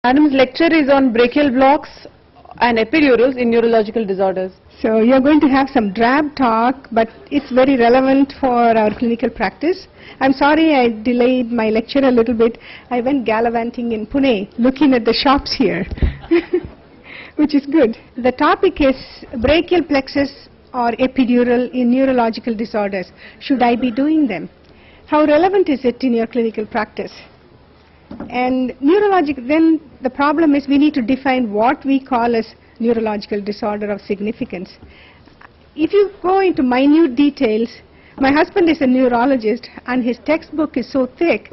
Madam's lecture is on brachial blocks and epidurals in neurological disorders. So you're going to have some drab talk, but it's very relevant for our clinical practice. I'm sorry I delayed my lecture a little bit. I went gallivanting in Pune, looking at the shops here, which is good. The topic is brachial plexus or epidural in neurological disorders. Should I be doing them? How relevant is it in your clinical practice? And neurological, then the problem is we need to define what we call as neurological disorder of significance. If you go into minute details, my husband is a neurologist and his textbook is so thick.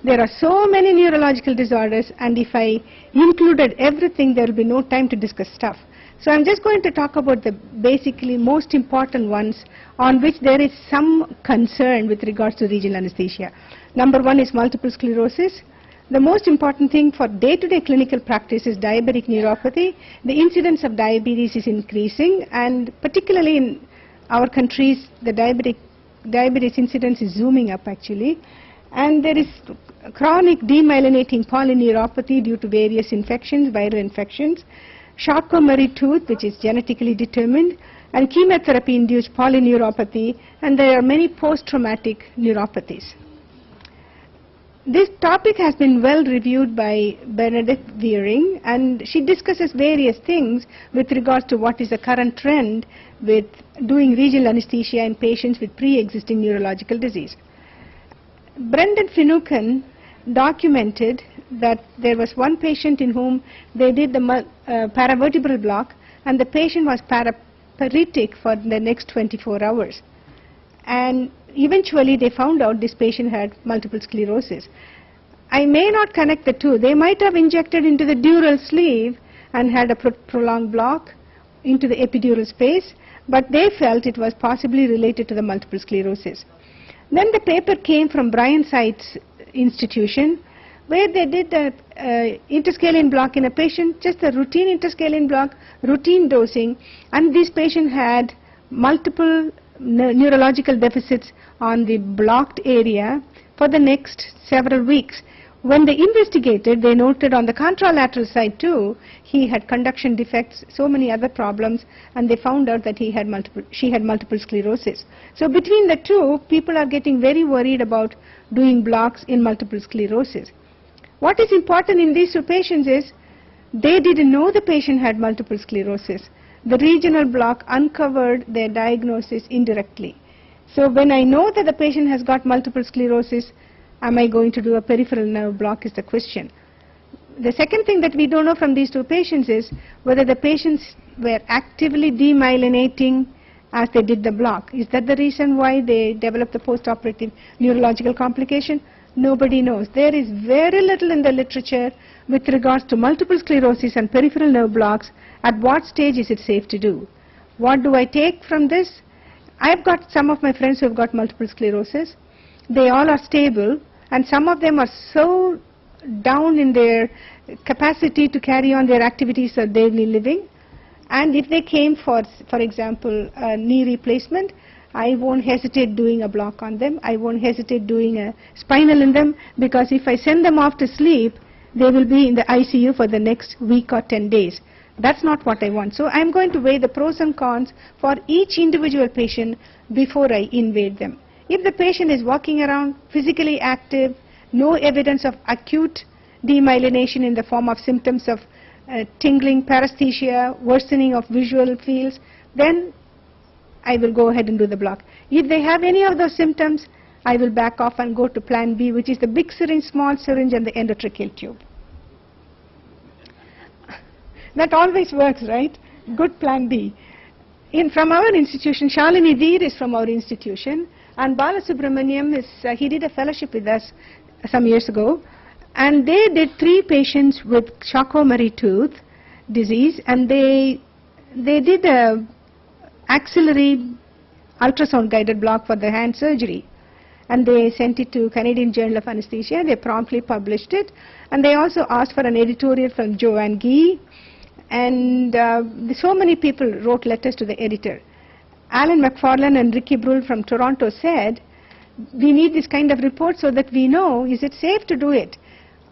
There are so many neurological disorders, and if I included everything, there will be no time to discuss stuff. So I'm just going to talk about the basically most important ones on which there is some concern with regards to regional anesthesia. Number one is multiple sclerosis. The most important thing for day-to-day clinical practice is diabetic neuropathy. The incidence of diabetes is increasing, and particularly in our countries, the diabetes incidence is zooming up actually. And there is chronic demyelinating polyneuropathy due to various infections, viral infections, Charcot-Marie-Tooth, which is genetically determined, and chemotherapy-induced polyneuropathy, and there are many post-traumatic neuropathies. This topic has been well reviewed by Bernadette Weering, and she discusses various things with regards to what is the current trend with doing regional anesthesia in patients with pre-existing neurological disease. Brendan Finucane documented that there was one patient in whom they did the paravertebral block, and the patient was paraplegic for the next 24 hours. And eventually they found out this patient had multiple sclerosis. I may not connect the two. They might have injected into the dural sleeve and had a prolonged block into the epidural space, but they felt it was possibly related to the multiple sclerosis. Then the paper came from Brian Site's institution, where they did the interscalene block in a patient, just a routine interscalene block, routine dosing, and this patient had multiple neurological deficits on the blocked area for the next several weeks. When they investigated, they noted on the contralateral side too, he had conduction defects, so many other problems, and they found out that she had multiple sclerosis. So between the two, people are getting very worried about doing blocks in multiple sclerosis. What is important in these two patients is they didn't know the patient had multiple sclerosis. The regional block uncovered their diagnosis indirectly. So when I know that the patient has got multiple sclerosis, am I going to do a peripheral nerve block is the question. The second thing that we don't know from these two patients is whether the patients were actively demyelinating as they did the block. Is that the reason why they developed the post-operative neurological complication? Nobody knows. There is very little in the literature with regards to multiple sclerosis and peripheral nerve blocks. At what stage is it safe to do? What do I take from this? I've got some of my friends who have got multiple sclerosis. They all are stable, and some of them are so down in their capacity to carry on their activities of daily living. And if they came for example, a knee replacement, I won't hesitate doing a block on them. I won't hesitate doing a spinal in them, because if I send them off to sleep, they will be in the ICU for the next week or 10 days. That's not what I want. So I'm going to weigh the pros and cons for each individual patient before I invade them. If the patient is walking around, physically active, no evidence of acute demyelination in the form of symptoms of tingling, paresthesia, worsening of visual fields, then I will go ahead and do the block. If they have any of those symptoms, I will back off and go to plan B, which is the big syringe, small syringe, and the endotracheal tube. That always works, right? Good plan B. From our institution, Shalini Veer is from our institution, and Balasubramaniam he did a fellowship with us some years ago, and they did 3 patients with Charcot-Marie-Tooth disease, and they did a axillary ultrasound guided block for the hand surgery, and they sent it to Canadian Journal of Anesthesia. They promptly published it, and they also asked for an editorial from Joanne Gee, and so many people wrote letters to the editor. Alan McFarlane and Ricky Brull from Toronto said, we need this kind of report so that we know, is it safe to do it?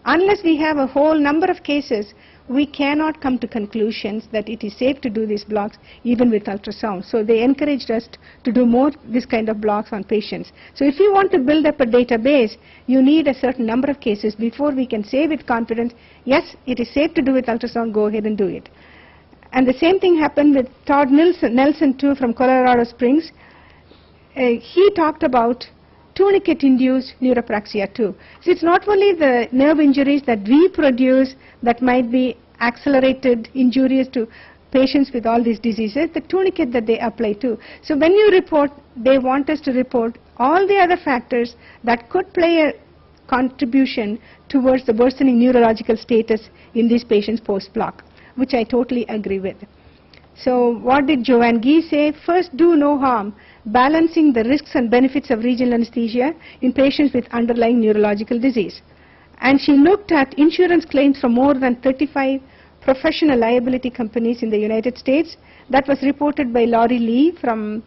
Unless we have a whole number of cases, we cannot come to conclusions that it is safe to do these blocks even with ultrasound. So they encouraged us to do more this kind of blocks on patients. So if you want to build up a database, you need a certain number of cases before we can say with confidence, yes, it is safe to do with ultrasound, go ahead and do it. And the same thing happened with Todd Nelson too from Colorado Springs. He talked about tourniquet-induced neuropraxia too. So it's not only the nerve injuries that we produce that might be accelerated injuries to patients with all these diseases, the tourniquet that they apply too. So when you report, they want us to report all the other factors that could play a contribution towards the worsening neurological status in these patients post-block, which I totally agree with. So what did Joanne Gee say? First, do no harm, balancing the risks and benefits of regional anesthesia in patients with underlying neurological disease. And she looked at insurance claims from more than 35 professional liability companies in the United States. That was reported by Laurie Lee from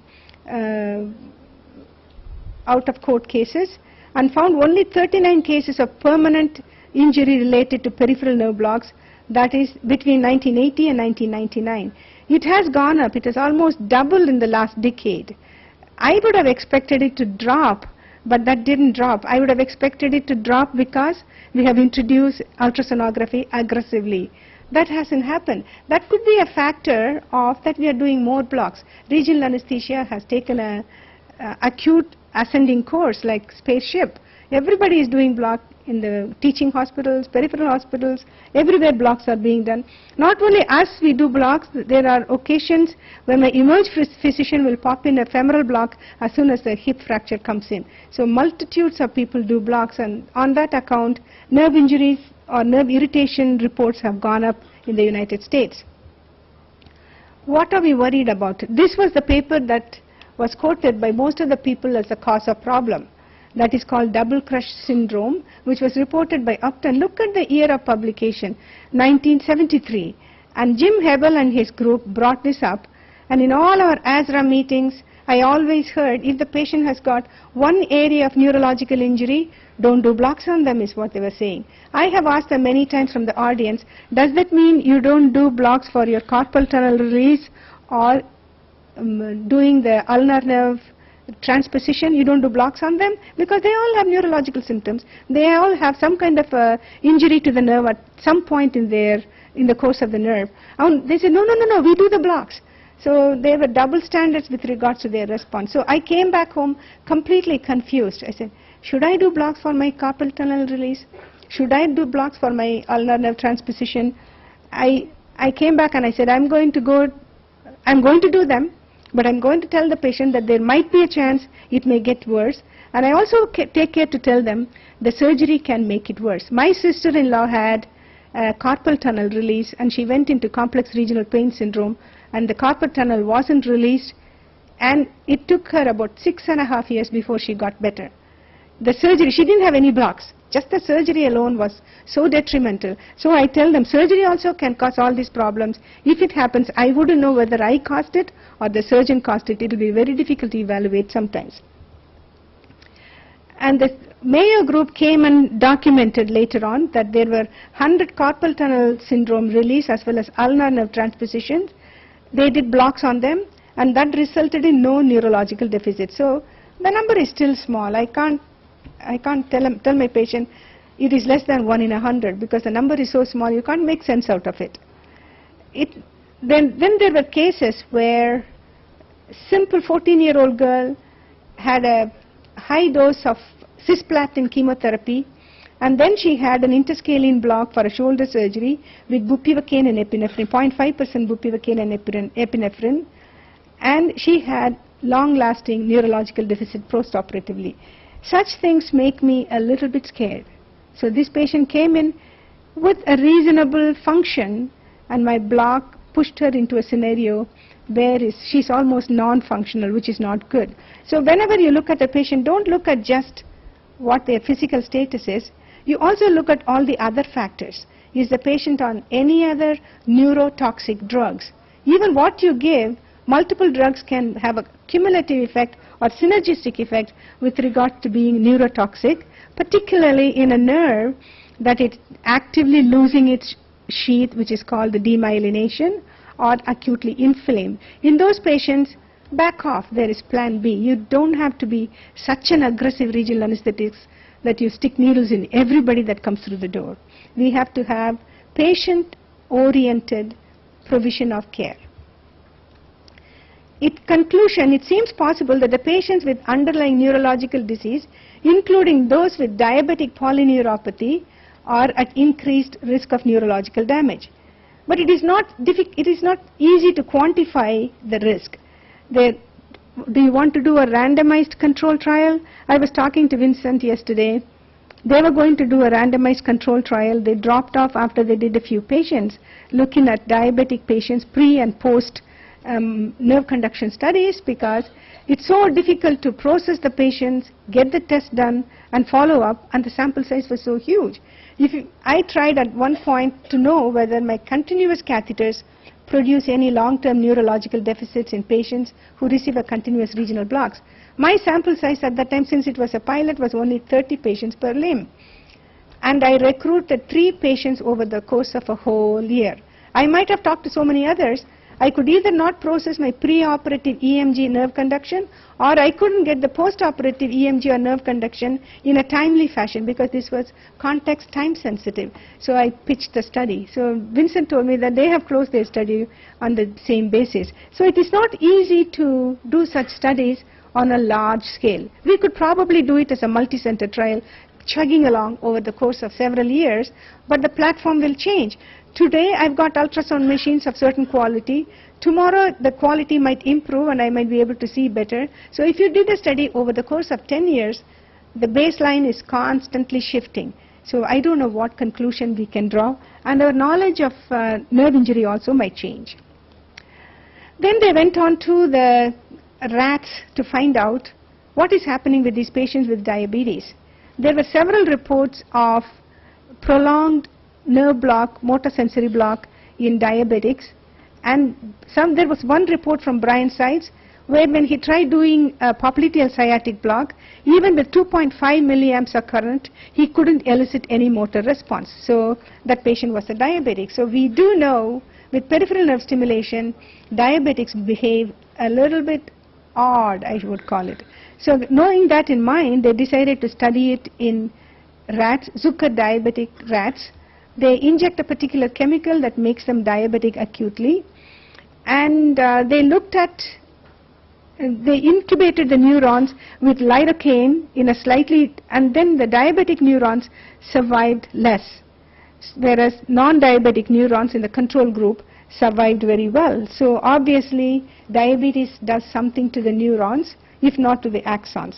out-of-court cases, and found only 39 cases of permanent injury related to peripheral nerve blocks, that is between 1980 and 1999. It has gone up. It has almost doubled in the last decade. I would have expected it to drop, but that didn't drop. I would have expected it to drop because we have introduced ultrasonography aggressively. That hasn't happened. That could be a factor of that we are doing more blocks. Regional anesthesia has taken a acute ascending course like spaceship. Everybody is doing block in the teaching hospitals, peripheral hospitals, everywhere blocks are being done. Not only us, we do blocks, there are occasions when my emerge physician will pop in a femoral block as soon as the hip fracture comes in. So multitudes of people do blocks, and on that account, nerve injuries or nerve irritation reports have gone up in the United States. What are we worried about? This was the paper that was quoted by most of the people as the cause of problem. That is called double crush syndrome, which was reported by Upton. Look at the year of publication, 1973. And Jim Hebel and his group brought this up. And in all our ASRA meetings, I always heard if the patient has got one area of neurological injury, don't do blocks on them, is what they were saying. I have asked them many times from the audience, does that mean you don't do blocks for your carpal tunnel release or doing the ulnar nerve transposition, you don't do blocks on them? Because they all have neurological symptoms. They all have some kind of injury to the nerve at some point in the course of the nerve. And they said, no, we do the blocks. So there were double standards with regards to their response. So I came back home completely confused. I said, should I do blocks for my carpal tunnel release? Should I do blocks for my ulnar nerve transposition? I came back and I said, I'm going to do them, but I'm going to tell the patient that there might be a chance it may get worse. And I also take care to tell them the surgery can make it worse. My sister-in-law had a carpal tunnel release, and she went into complex regional pain syndrome, and the carpal tunnel wasn't released, and it took her about 6.5 years before she got better. The surgery, she didn't have any blocks. Just the surgery alone was so detrimental. So I tell them surgery also can cause all these problems. If it happens, I wouldn't know whether I caused it or the surgeon caused it. It will be very difficult to evaluate sometimes. And the Mayo group came and documented later on that there were 100 carpal tunnel syndrome release as well as ulnar nerve transpositions. They did blocks on them, and that resulted in no neurological deficit. So the number is still small. I can't tell my patient it is less than 1 in 100 because the number is so small, you can't make sense out of it. Then there were cases where simple 14-year-old girl had a high dose of cisplatin chemotherapy, and then she had an interscalene block for a shoulder surgery with bupivacaine and epinephrine, 0.5% bupivacaine and epinephrine, and she had long-lasting neurological deficit post-operatively. Such things make me a little bit scared. So this patient came in with a reasonable function, and my block pushed her into a scenario where she's almost non-functional, which is not good. So whenever you look at a patient, don't look at just what their physical status is. You also look at all the other factors. Is the patient on any other neurotoxic drugs? Even what you give, multiple drugs can have a cumulative effect or synergistic effect with regard to being neurotoxic, particularly in a nerve that it's actively losing its sheath, which is called the demyelination, or acutely inflamed. In those patients, back off. There is plan B. You don't have to be such an aggressive regional anesthetics that you stick needles in everybody that comes through the door. We have to have patient-oriented provision of care. In conclusion, it seems possible that the patients with underlying neurological disease, including those with diabetic polyneuropathy, are at increased risk of neurological damage. But it is not easy to quantify the risk. Do you want to do a randomized control trial? I was talking to Vincent yesterday. They were going to do a randomized control trial. They dropped off after they did a few patients, looking at diabetic patients pre and post nerve conduction studies, because it's so difficult to process the patients, get the test done, and follow up, and the sample size was so huge. I tried at one point to know whether my continuous catheters produce any long-term neurological deficits in patients who receive a continuous regional blocks. My sample size at that time, since it was a pilot, was only 30 patients per limb. And I recruited 3 patients over the course of a whole year. I might have talked to so many others. I could either not process my pre-operative EMG nerve conduction, or I couldn't get the post-operative EMG or nerve conduction in a timely fashion, because this was context time sensitive. So I pitched the study. So Vincent told me that they have closed their study on the same basis. So it is not easy to do such studies on a large scale. We could probably do it as a multi-center trial, chugging along over the course of several years, but the platform will change. Today I've got ultrasound machines of certain quality. Tomorrow the quality might improve and I might be able to see better. So if you did a study over the course of 10 years, the baseline is constantly shifting. So I don't know what conclusion we can draw, and our knowledge of nerve injury also might change. Then they went on to the rats to find out what is happening with these patients with diabetes. There were several reports of prolonged nerve block, motor sensory block in diabetics, and there was one report from Brian Sides where when he tried doing a popliteal sciatic block, even with 2.5 milliamps of current, he couldn't elicit any motor response. So that patient was a diabetic. So we do know with peripheral nerve stimulation, diabetics behave a little bit odd, I would call it. So knowing that in mind, they decided to study it in rats, Zucker diabetic rats. They inject a particular chemical that makes them diabetic acutely, and they incubated the neurons with lidocaine in a and then the diabetic neurons survived less, whereas non-diabetic neurons in the control group survived very well. So obviously diabetes does something to the neurons, if not to the axons.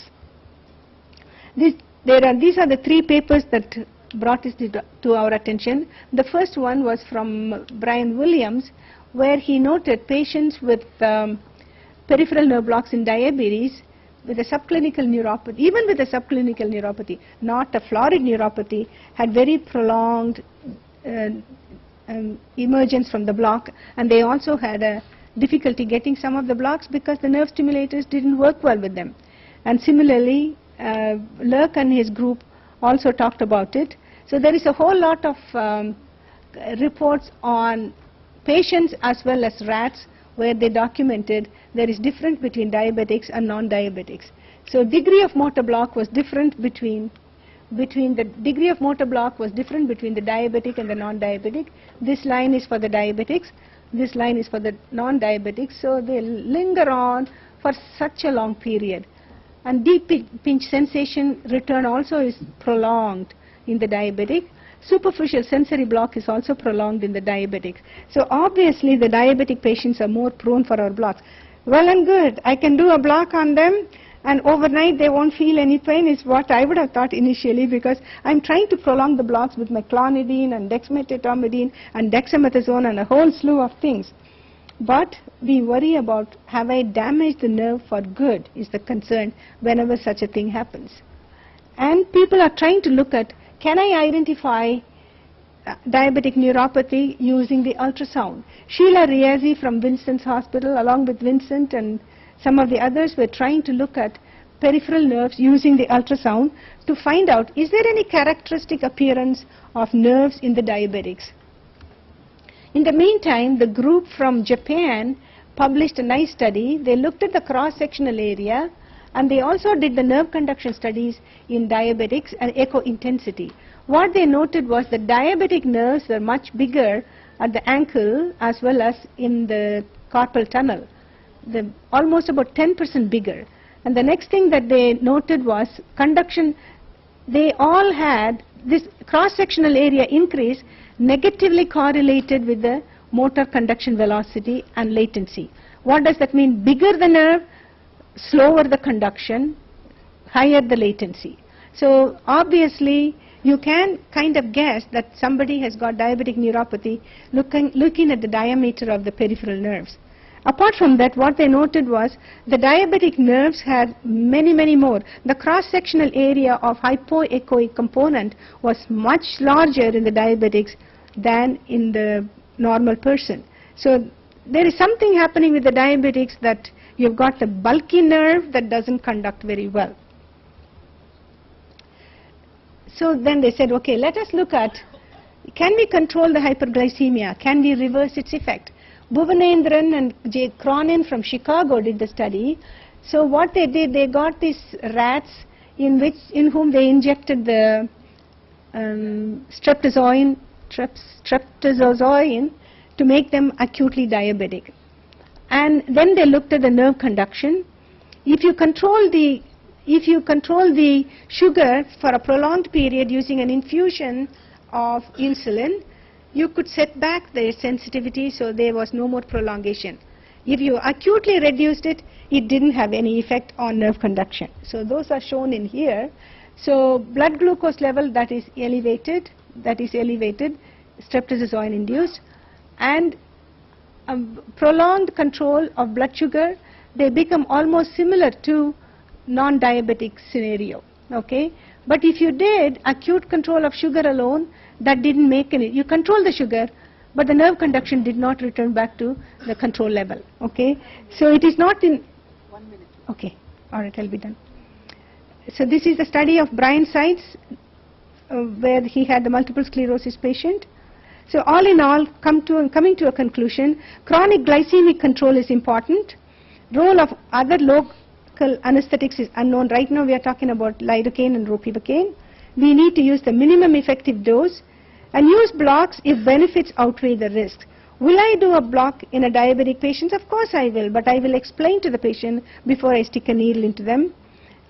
These are the 3 papers that brought this to our attention. The first one was from Brian Williams, where he noted patients with peripheral nerve blocks in diabetes with a subclinical neuropathy, even with a subclinical neuropathy, not a florid neuropathy, had very prolonged emergence from the block, and they also had a difficulty getting some of the blocks because the nerve stimulators didn't work well with them. And similarly, Lurk and his group also talked about it. So there is a whole lot of reports on patients as well as rats where they documented there is difference between diabetics and non-diabetics. So degree of motor block was different between the diabetic and the non-diabetic. This line is for the diabetics, this line is for the non-diabetics, so they linger on for such a long period. And deep pinch sensation return also is prolonged in the diabetic. Superficial sensory block is also prolonged in the diabetic. So obviously the diabetic patients are more prone for our blocks. Well and good, I can do a block on them and overnight they won't feel any pain, is what I would have thought initially, because I'm trying to prolong the blocks with my clonidine and dexmedetomidine and dexamethasone and a whole slew of things. But we worry about, have I damaged the nerve for good, is the concern whenever such a thing happens. And people are trying to look at, can I identify diabetic neuropathy using the ultrasound? Sheila Riazi from Vincent's hospital, along with Vincent and some of the others, were trying to look at peripheral nerves using the ultrasound to find out, is there any characteristic appearance of nerves in the diabetics? In the meantime, the group from Japan published a nice study. They looked at the cross-sectional area, and they also did the nerve conduction studies in diabetics and echo intensity. What they noted was the diabetic nerves were much bigger at the ankle as well as in the carpal tunnel, almost about 10% bigger. And the next thing that they noted was conduction. They all had this cross-sectional area increase negatively correlated with the motor conduction velocity and latency. What does that mean? Bigger the nerve, slower the conduction, higher the latency. So obviously you can kind of guess that somebody has got diabetic neuropathy looking at the diameter of the peripheral nerves. Apart from that, what they noted was the diabetic nerves had many more. The cross-sectional area of hypoechoic component was much larger in the diabetics than in the normal person. So there is something happening with the diabetics that you've got a bulky nerve that doesn't conduct very well. So then they said, okay, let us look at, can we control the hyperglycemia? Can we reverse its effect? Bhuvanendran and J. Cronin from Chicago did the study. So what they did, they got these rats in whom they injected the streptozoin to make them acutely diabetic. And then they looked at the nerve conduction. If you control the sugar for a prolonged period using an infusion of insulin, you could set back their sensitivity, so there was no more prolongation. If you acutely reduced it, it didn't have any effect on nerve conduction. So those are shown in here. So blood glucose level that is elevated, streptozoin induced, and prolonged control of blood sugar, they become almost similar to non-diabetic scenario. Okay, but if you did acute control of sugar alone, that didn't make any. You control the sugar, but the nerve conduction did not return back to the control level. Okay, so it is not in 1 minute. Okay, all right, I'll be done. So this is the study of Brian Sides, where he had the multiple sclerosis patient. So all in all, coming to a conclusion, chronic glycemic control is important. Role of other local anesthetics is unknown. Right now we are talking about lidocaine and ropivacaine. We need to use the minimum effective dose and use blocks if benefits outweigh the risks. Will I do a block in a diabetic patient? Of course I will, but I will explain to the patient before I stick a needle into them.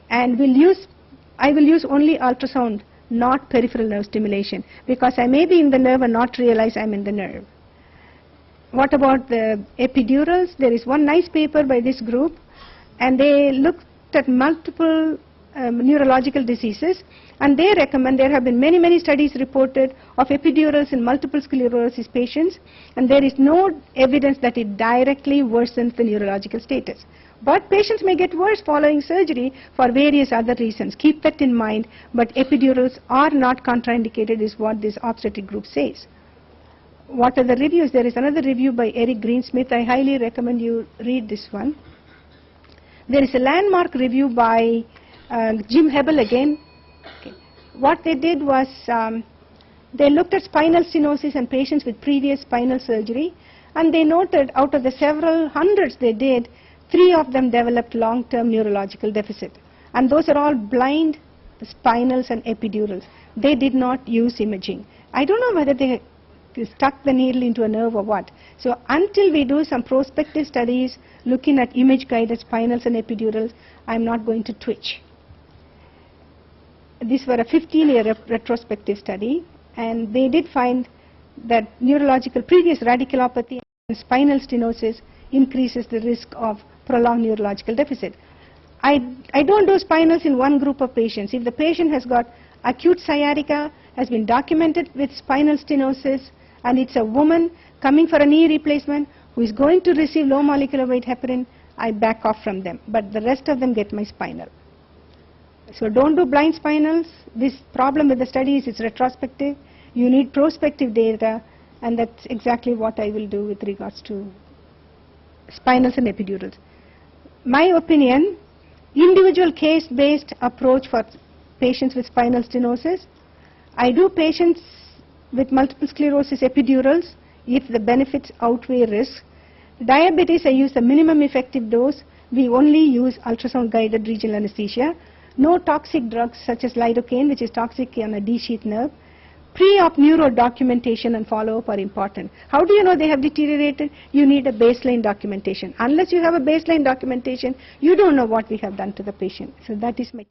And I will use only ultrasound, not peripheral nerve stimulation, because I may be in the nerve and not realize I'm in the nerve. What about the epidurals? There is one nice paper by this group, and they looked at multiple neurological diseases, and they recommend, there have been many studies reported of epidurals in multiple sclerosis patients, and there is no evidence that it directly worsens the neurological status. But patients may get worse following surgery for various other reasons. Keep that in mind, but epidurals are not contraindicated is what this obstetric group says. What are the reviews? There is another review by Eric Greensmith. I highly recommend you read this one. There is a landmark review by Jim Hebel again. Okay. What they did was they looked at spinal stenosis in patients with previous spinal surgery, and they noted out of the several hundreds they did, 3 of them developed long-term neurological deficit, and those are all blind spinals and epidurals. They did not use imaging. I don't know whether they stuck the needle into a nerve or what. So until we do some prospective studies looking at image-guided spinals and epidurals, I'm not going to twitch. These were a 15-year retrospective study, and they did find that neurological previous radiculopathy and spinal stenosis increases the risk of prolonged neurological deficit. I don't do spinals in one group of patients. If the patient has got acute sciatica, has been documented with spinal stenosis, and it's a woman coming for a knee replacement who is going to receive low molecular weight heparin, I back off from them. But the rest of them get my spinal. So don't do blind spinals. This problem with the study is it's retrospective. You need prospective data, and that's exactly what I will do with regards to spinals and epidurals. My opinion, individual case-based approach for patients with spinal stenosis. I do patients with multiple sclerosis epidurals if the benefits outweigh risks. Diabetes, I use the minimum effective dose. We only use ultrasound-guided regional anesthesia. No toxic drugs such as lidocaine, which is toxic on a D-sheath nerve. Pre-op neuro documentation and follow-up are important. How do you know they have deteriorated? You need a baseline documentation. Unless you have a baseline documentation, you don't know what we have done to the patient. So that is my take.